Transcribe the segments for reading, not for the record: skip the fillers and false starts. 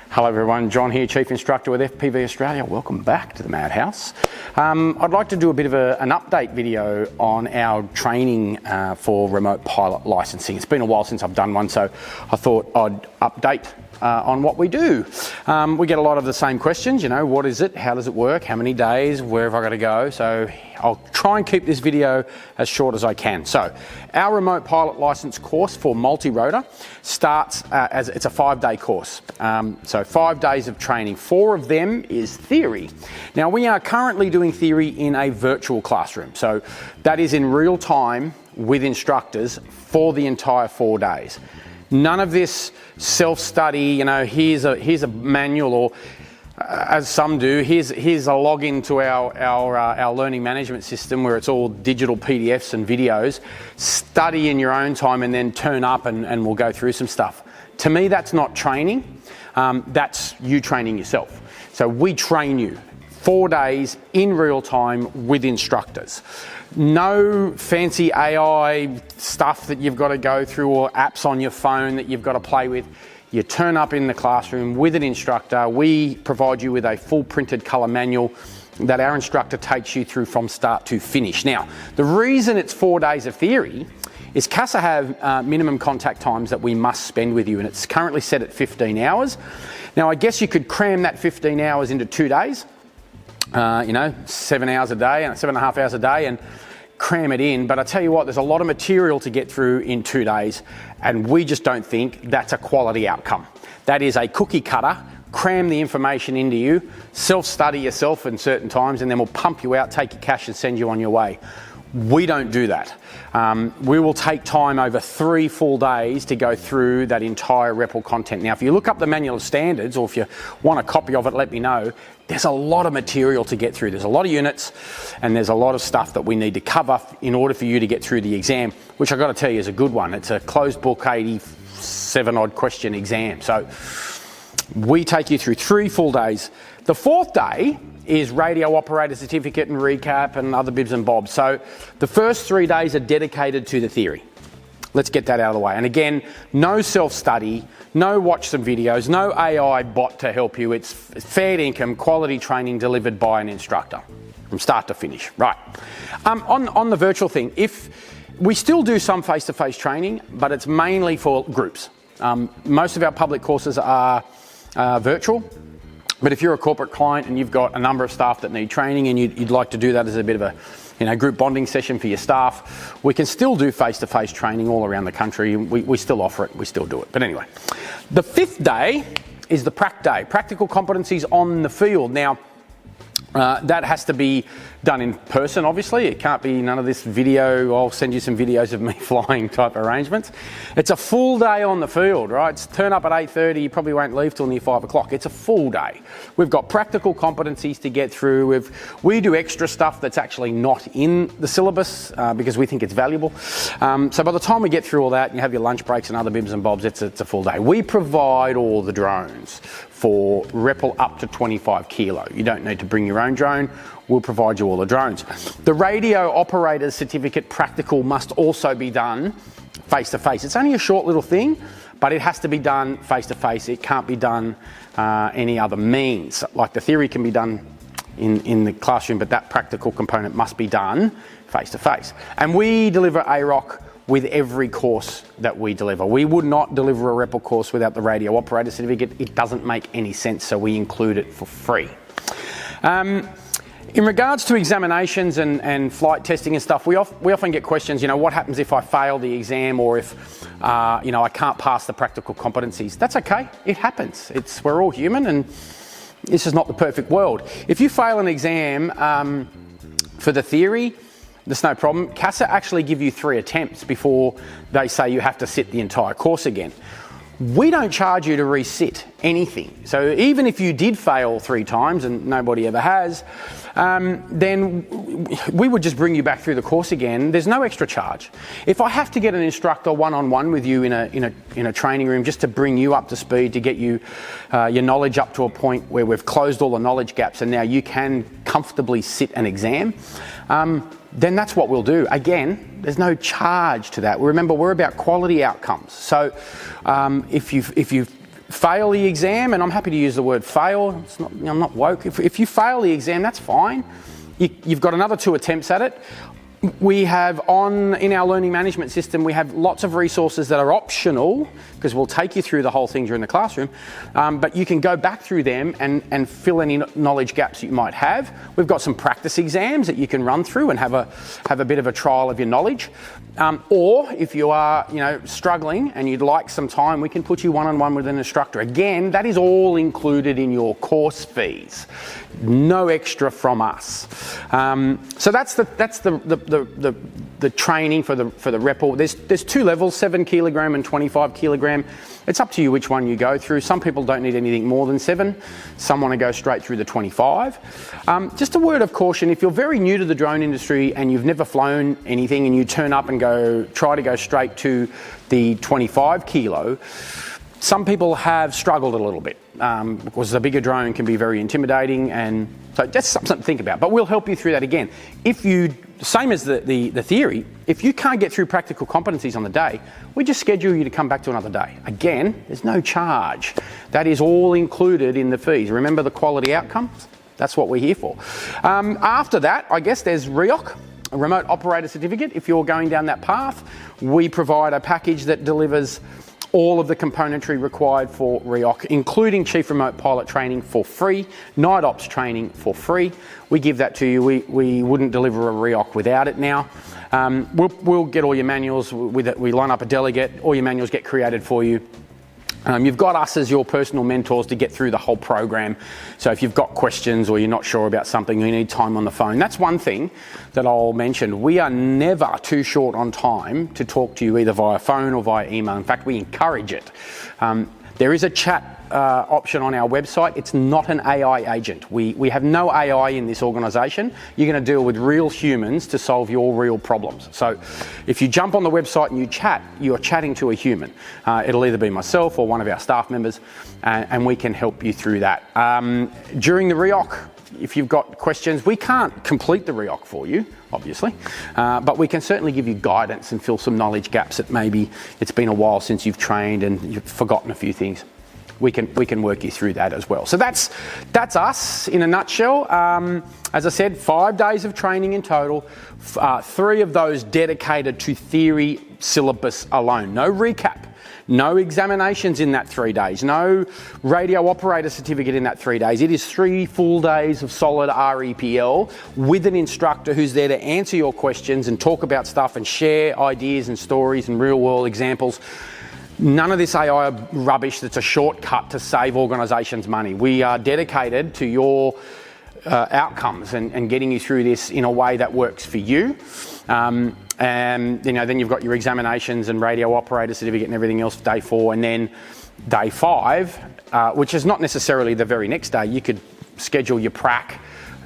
Hello everyone, John here, Chief Instructor with FPV Australia. Welcome back to the Madhouse. I'd like to do a bit of an update video on our training for remote pilot licensing. It's been a while since I've done one, so I thought I'd update on what we do. We get a lot of the same questions, you know, what is it, how does it work, how many days, where have I got to go? So I'll try and keep this video as short as I can. So our remote pilot license course for multi-rotor starts as it's a 5-day course. So 5 days of training, 4 of them is theory. Now we are currently doing theory in a virtual classroom. So that is in real time with instructors for the entire 4 days. None of this self-study, you know, here's a manual, or as some do, here's a login to our learning management system where it's all digital PDFs and videos. Study in your own time and then turn up and we'll go through some stuff. To me, that's not training. That's you training yourself. So we train you 4 days in real time with instructors. No fancy AI stuff that you've got to go through or apps on your phone that you've got to play with. You turn up in the classroom with an instructor. We provide you with a full printed colour manual that our instructor takes you through from start to finish. Now, the reason it's 4 days of theory is CASA have minimum contact times that we must spend with you, and it's currently set at 15 hours. Now, I guess you could cram that 15 hours into 2 days. You know, 7 hours a day and 7.5 hours a day and cram it in. But I tell you what, there's a lot of material to get through in 2 days, and we just don't think that's a quality outcome. That is a cookie cutter, cram the information into you, self-study yourself in certain times, and then we'll pump you out, take your cash and send you on your way. We don't do that. We will take time over 3 full days to go through that entire RePL content. Now, if you look up the manual of standards, or if you want a copy of it, let me know. There's a lot of material to get through. There's a lot of units, and there's a lot of stuff that we need to cover in order for you to get through the exam, which I've got to tell you is a good one. It's a closed book 87 odd question exam. So we take you through 3 full days. The 4th day is radio operator certificate and recap and other bibs and bobs. So the first 3 days are dedicated to the theory. Let's get that out of the way. And again, no self-study, no watch some videos, no AI bot to help you. It's fair income, quality training delivered by an instructor from start to finish. Right. On the virtual thing, we still do some face-to-face training, but it's mainly for groups. Most of our public courses are virtual. But if you're a corporate client and you've got a number of staff that need training and you'd like to do that as a bit of a group bonding session for your staff, we can still do face-to-face training all around the country. We still offer it, we still do it. But anyway, the 5th day is the prac day, practical competencies on the field. Now, that has to be done in person, obviously. It can't be none of this video, I'll send you some videos of me flying type arrangements. It's a full day on the field, right? Turn up at 8:30, you probably won't leave till near 5 o'clock. It's a full day. We've got practical competencies to get through. We do extra stuff that's actually not in the syllabus because we think it's valuable. So by the time we get through all that, and you have your lunch breaks and other bibs and bobs, it's a full day. We provide all the drones for RePL up to 25 kilo. You don't need to bring your own drone. We'll provide you all the drones. The radio operator's certificate practical must also be done face-to-face. It's only a short little thing, but it has to be done face-to-face. It can't be done any other means. Like the theory can be done in the classroom, but that practical component must be done face-to-face. And we deliver AROC with every course that we deliver. We would not deliver a RePL course without the radio operator certificate. It doesn't make any sense, so we include it for free. In regards to examinations and flight testing and stuff, we often get questions, you know, what happens if I fail the exam, or if, you know, I can't pass the practical competencies? That's okay, it happens. We're all human, and this is not the perfect world. If you fail an exam for the theory, there's no problem. CASA actually give you 3 attempts before they say you have to sit the entire course again. We don't charge you to resit anything. So even if you did fail 3 times, and nobody ever has, then we would just bring you back through the course again. There's no extra charge. If I have to get an instructor one-on-one with you in a training room just to bring you up to speed, to get you your knowledge up to a point where we've closed all the knowledge gaps and now you can comfortably sit an exam, then that's what we'll do. Again, there's no charge to that. Remember, we're about quality outcomes. So if you fail the exam, and I'm happy to use the word fail, I'm not woke. If you fail the exam, that's fine. You've got another 2 attempts at it. We have in our learning management system, we have lots of resources that are optional because we'll take you through the whole thing during the classroom, but you can go back through them and fill any knowledge gaps that you might have. We've got some practice exams that you can run through and have a bit of a trial of your knowledge. Or if you are struggling and you'd like some time, we can put you one-on-one with an instructor. Again, that is all included in your course fees. No extra from us. So that's the training for the RePL. There's 2 levels, 7 kilogram and 25 kilogram. It's up to you which one you go through. Some people don't need anything more than 7. Some want to go straight through the 25. Just a word of caution, if you're very new to the drone industry and you've never flown anything and you turn up and try to go straight to the 25 kilo, some people have struggled a little bit because the bigger drone can be very intimidating, and so that's something to think about. But we'll help you through that again. Same as the theory, if you can't get through practical competencies on the day, we just schedule you to come back to another day. Again, there's no charge. That is all included in the fees. Remember the quality outcomes? That's what we're here for. After that, I guess there's REOC, a remote operator certificate. If you're going down that path, we provide a package that delivers all of the componentry required for REOC, including Chief Remote Pilot training for free, Night Ops training for free. We give that to you. We wouldn't deliver a REOC without it now. We'll get all your manuals with it. We line up a delegate, all your manuals get created for you. You've got us as your personal mentors to get through the whole program. So if you've got questions or you're not sure about something, you need time on the phone. That's one thing that I'll mention. We are never too short on time to talk to you either via phone or via email. In fact, we encourage it. There is a chat option on our website. It's not an AI agent. We have no AI in this organisation. You're going to deal with real humans to solve your real problems. So if you jump on the website and you chat, you're chatting to a human. It'll either be myself or one of our staff members, and we can help you through that. During the REOC, if you've got questions, we can't complete the REOC for you, obviously, but we can certainly give you guidance and fill some knowledge gaps that maybe it's been a while since you've trained and you've forgotten a few things. We can work you through that as well. So that's us in a nutshell. As I said, 5 days of training in total, 3 of those dedicated to theory syllabus alone. No recap, no examinations in that 3 days, no radio operator certificate in that 3 days. It is 3 full days of solid RePL with an instructor who's there to answer your questions and talk about stuff and share ideas and stories and real world examples. None of this AI rubbish that's a shortcut to save organisations money. We are dedicated to your outcomes and getting you through this in a way that works for you. And then you've got your examinations and radio operator certificate and everything else for day 4, and then day 5, which is not necessarily the very next day. You could schedule your prac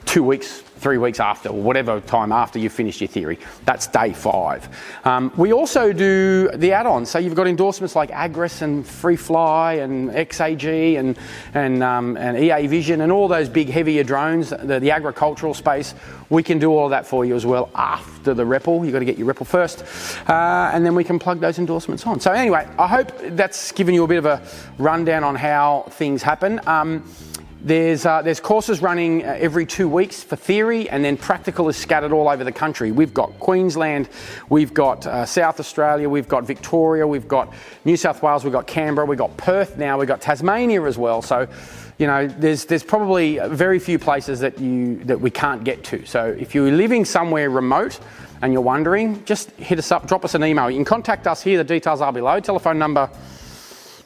2 weeks, 3 weeks after, or whatever time after you've finished your theory. That's day 5. We also do the add-ons. So you've got endorsements like Agris and Free Fly and XAG and EA Vision and all those big heavier drones, the agricultural space. We can do all of that for you as well after the RePL. You've got to get your RePL first, and then we can plug those endorsements on. So anyway, I hope that's given you a bit of a rundown on how things happen. There's courses running every 2 weeks for theory, and then practical is scattered all over the country. We've got Queensland, we've got South Australia, we've got Victoria, we've got New South Wales, we've got Canberra, we've got Perth now, we've got Tasmania as well. So, there's probably very few places that we can't get to. So if you're living somewhere remote and you're wondering, just hit us up, drop us an email. You can contact us here, the details are below. Telephone number,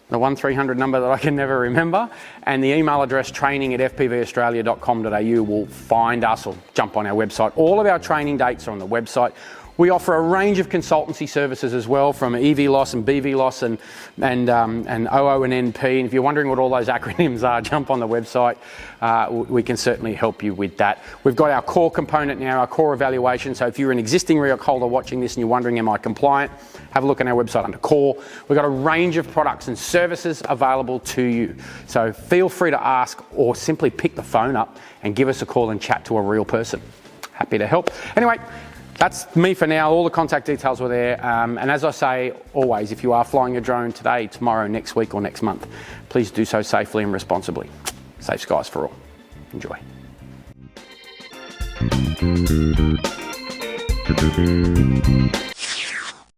the 1300 number that I can never remember, and the email address training@fpvaustralia.com.au will find us, or jump on our website. All of our training dates are on the website. We offer a range of consultancy services as well, from EV loss and BV loss and OO and NP. And if you're wondering what all those acronyms are, jump on the website. We can certainly help you with that. We've got our core component now, our core evaluation. So if you're an existing REOC holder watching this and you're wondering, am I compliant? Have a look on our website under core. We've got a range of products and services available to you. So feel free to ask or simply pick the phone up and give us a call and chat to a real person. Happy to help. Anyway, that's me for now. All the contact details were there. And as I say, always, if you are flying a drone today, tomorrow, next week or next month, please do so safely and responsibly. Safe skies for all. Enjoy.